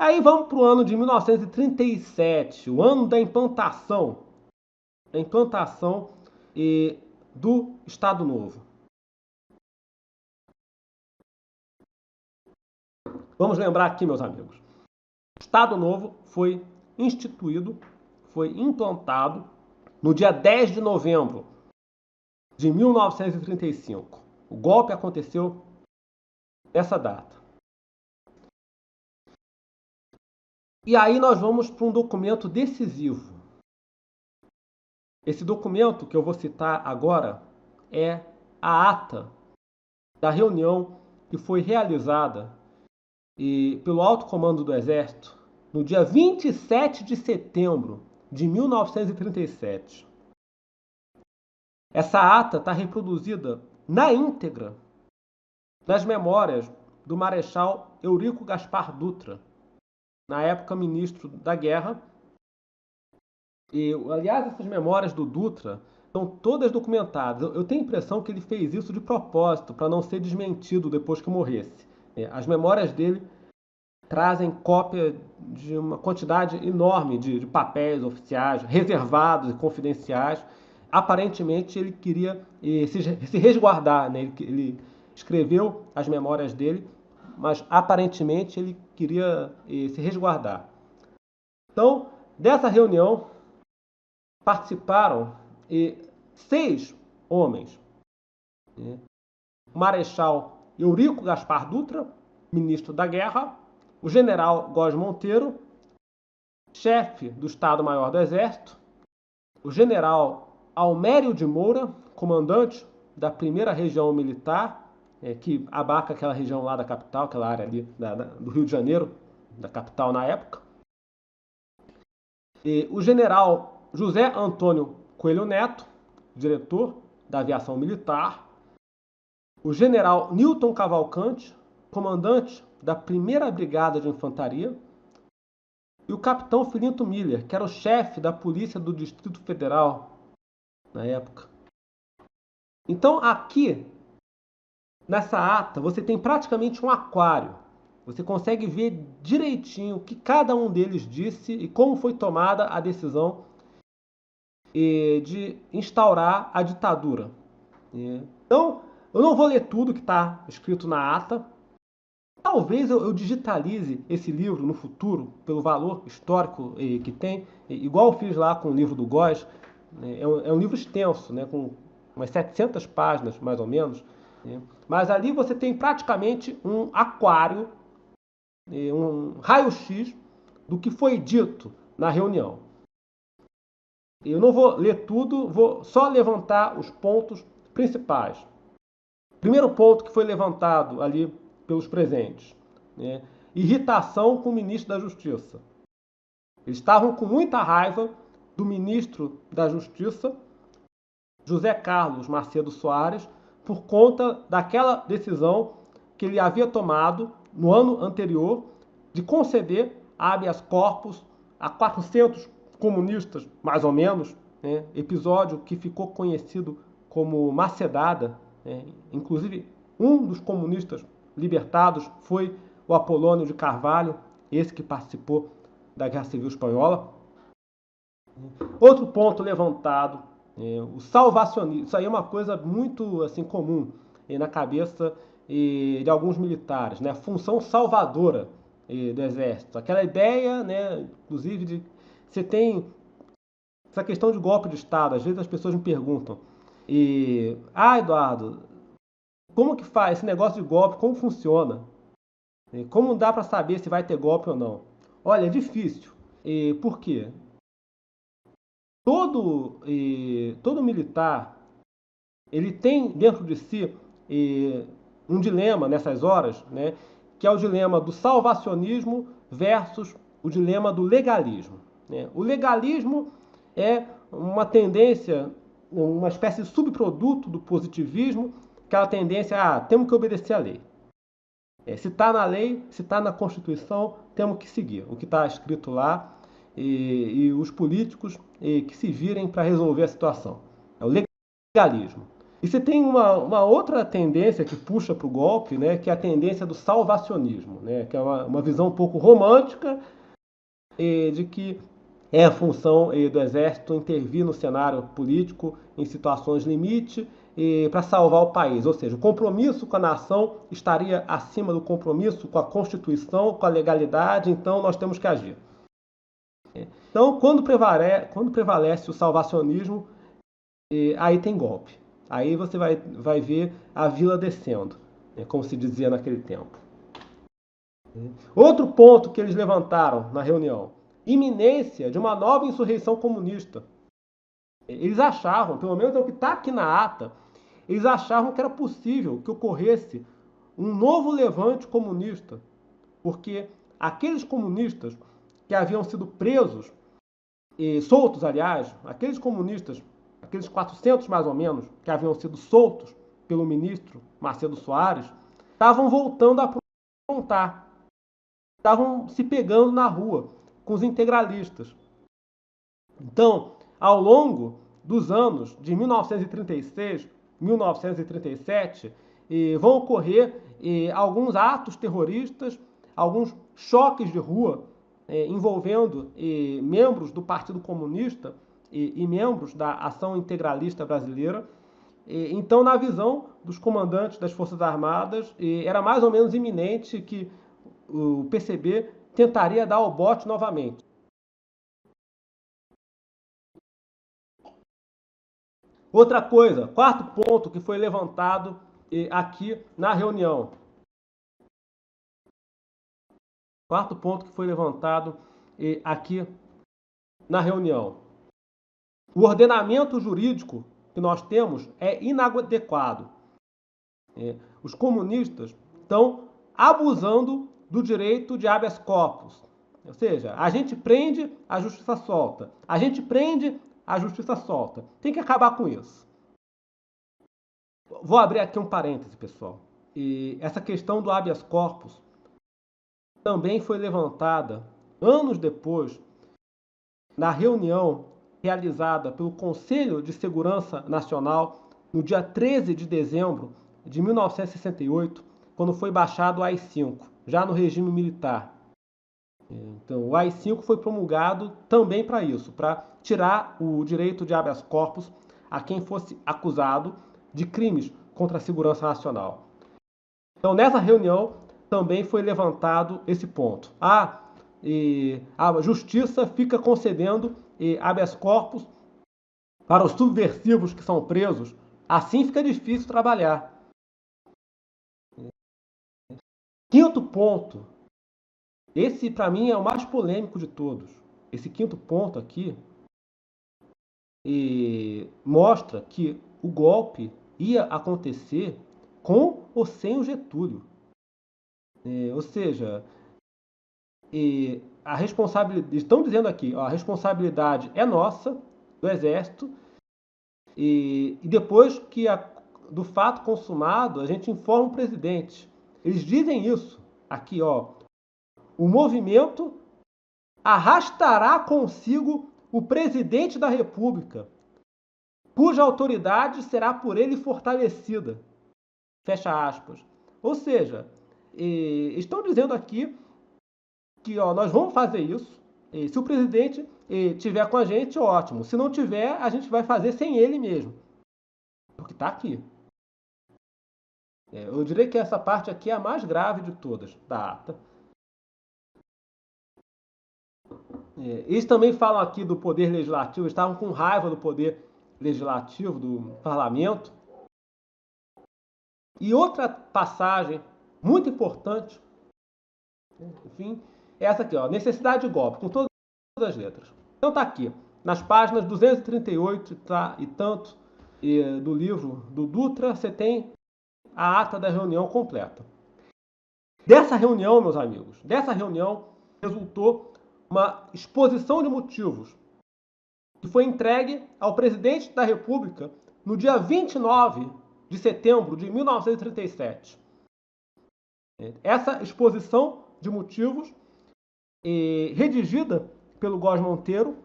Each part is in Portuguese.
Aí vamos para o ano de 1937, o ano da implantação do Estado Novo. Vamos lembrar aqui, meus amigos. O Estado Novo foi instituído, foi implantado no dia 10 de novembro de 1935. O golpe aconteceu nessa data. E aí nós vamos para um documento decisivo. Esse documento que eu vou citar agora é a ata da reunião que foi realizada pelo Alto Comando do Exército no dia 27 de setembro de 1937. Essa ata está reproduzida na íntegra nas memórias do Marechal Eurico Gaspar Dutra, na época ministro da Guerra. E, aliás, essas memórias do Dutra são todas documentadas. Eu tenho a impressão que ele fez isso de propósito, para não ser desmentido depois que morresse. As memórias dele trazem cópia de uma quantidade enorme de papéis oficiais, reservados e confidenciais. Aparentemente, ele queria se resguardar, né? Ele escreveu as memórias dele, mas aparentemente ele queria se resguardar. Então, dessa reunião participaram 6 homens. O Marechal Eurico Gaspar Dutra, ministro da Guerra, o general Góes Monteiro, chefe do Estado-Maior do Exército, o general Almério de Moura, comandante da 1ª Região Militar, que abarca aquela região lá da capital, aquela área ali do Rio de Janeiro, da capital na época, e o general José Antônio Coelho Neto, diretor da aviação militar, o general Newton Cavalcante, comandante da 1ª Brigada de Infantaria, e o capitão Filinto Miller, que era o chefe da Polícia do Distrito Federal na época. Então, aqui, nessa ata, você tem praticamente um aquário. Você consegue ver direitinho o que cada um deles disse e como foi tomada a decisão de instaurar a ditadura. Então, eu não vou ler tudo que está escrito na ata. Talvez eu digitalize esse livro no futuro, pelo valor histórico que tem, igual eu fiz lá com o livro do Góes. É um livro extenso, né, com umas 700 páginas, mais ou menos. Mas ali você tem praticamente um aquário, um raio-x do que foi dito na reunião. Eu não vou ler tudo, vou só levantar os pontos principais. Primeiro ponto que foi levantado ali pelos presentes, irritação com o ministro da Justiça. Eles estavam com muita raiva do ministro da Justiça, José Carlos Macedo Soares, por conta daquela decisão que ele havia tomado no ano anterior de conceder habeas corpus a 400 comunistas, mais ou menos, episódio que ficou conhecido como Macedada. Inclusive, um dos comunistas libertados foi o Apolônio de Carvalho, esse que participou da Guerra Civil Espanhola. Outro ponto levantado, o salvacionismo. Isso aí é uma coisa muito assim, comum na cabeça de alguns militares, né? A função salvadora do Exército. Aquela ideia, né, inclusive, de você tem essa questão de golpe de Estado. Às vezes as pessoas me perguntam, Eduardo, como que faz esse negócio de golpe? Como funciona? Como dá para saber se vai ter golpe ou não? Olha, é difícil. Por quê? Todo militar, ele tem dentro de si um dilema nessas horas, né, que é o dilema do salvacionismo versus o dilema do legalismo. O legalismo é uma tendência, uma espécie de subproduto do positivismo, aquela tendência temos que obedecer à lei. Se está na lei, se está na Constituição, temos que seguir o que está escrito lá e os políticos que se virem para resolver a situação. É o legalismo. E você tem uma outra tendência que puxa para o golpe, né, que é a tendência do salvacionismo, né, que é uma visão um pouco romântica de que é a função do Exército intervir no cenário político em situações limite para salvar o país. Ou seja, o compromisso com a nação estaria acima do compromisso com a Constituição, com a legalidade, então nós temos que agir. Então, quando prevalece o salvacionismo, aí tem golpe. Aí você vai ver a vila descendo, como se dizia naquele tempo. Outro ponto que eles levantaram na reunião: iminência de uma nova insurreição comunista. Eles achavam, pelo menos é o que está aqui na ata, eles achavam que era possível que ocorresse um novo levante comunista, porque aqueles comunistas que haviam sido presos, soltos, aliás, aqueles comunistas, aqueles 400 mais ou menos, que haviam sido soltos pelo ministro Macedo Soares, estavam voltando a aprontar, estavam se pegando na rua com os integralistas. Então, ao longo dos anos de 1936, 1937, vão ocorrer alguns atos terroristas, alguns choques de rua envolvendo membros do Partido Comunista e membros da Ação Integralista Brasileira. Então, na visão dos comandantes das Forças Armadas, era mais ou menos iminente que o PCB tentaria dar o bote novamente. Outra coisa, quarto ponto que foi levantado aqui na reunião. Quarto ponto que foi levantado aqui na reunião. O ordenamento jurídico que nós temos é inadequado. Os comunistas estão abusando do direito de habeas corpus. Ou seja, a gente prende, a justiça solta. A gente prende, a justiça solta. Tem que acabar com isso. Vou abrir aqui um parêntese, pessoal. E essa questão do habeas corpus também foi levantada anos depois na reunião realizada pelo Conselho de Segurança Nacional no dia 13 de dezembro de 1968, quando foi baixado o AI-5, já no regime militar. Então, o AI-5 foi promulgado também para isso, para tirar o direito de habeas corpus a quem fosse acusado de crimes contra a segurança nacional. Então, nessa reunião, também foi levantado esse ponto. A justiça fica concedendo habeas corpus para os subversivos que são presos. Assim fica difícil trabalhar. Quinto ponto. Esse, para mim, é o mais polêmico de todos. Esse quinto ponto aqui mostra que o golpe ia acontecer com ou sem o Getúlio. Ou seja, a responsabilidade, estão dizendo aqui, ó, a responsabilidade é nossa, do Exército, e depois do fato consumado, a gente informa o presidente. Eles dizem isso aqui, ó. O movimento arrastará consigo o presidente da República, cuja autoridade será por ele fortalecida. Fecha aspas. Ou seja, estão dizendo aqui que nós vamos fazer isso. Se o presidente tiver com a gente, ótimo. Se não tiver, a gente vai fazer sem ele mesmo. Porque está aqui. Eu diria que essa parte aqui é a mais grave de todas da ata. Eles também falam aqui do poder legislativo, estavam com raiva do poder legislativo, do parlamento. E outra passagem muito importante, enfim, é essa aqui, ó, necessidade de golpe, com todas as letras. Então tá aqui, nas páginas 238 e tanto do livro do Dutra, você tem a ata da reunião completa. Dessa reunião, meus amigos, resultou uma exposição de motivos que foi entregue ao presidente da República no dia 29 de setembro de 1937. Essa exposição de motivos, redigida pelo Góes Monteiro,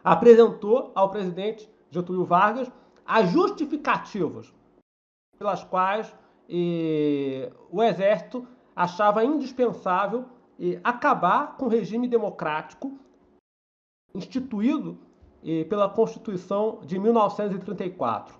apresentou ao presidente Getúlio Vargas as justificativas pelas quais o exército achava indispensável acabar com o regime democrático instituído pela Constituição de 1934.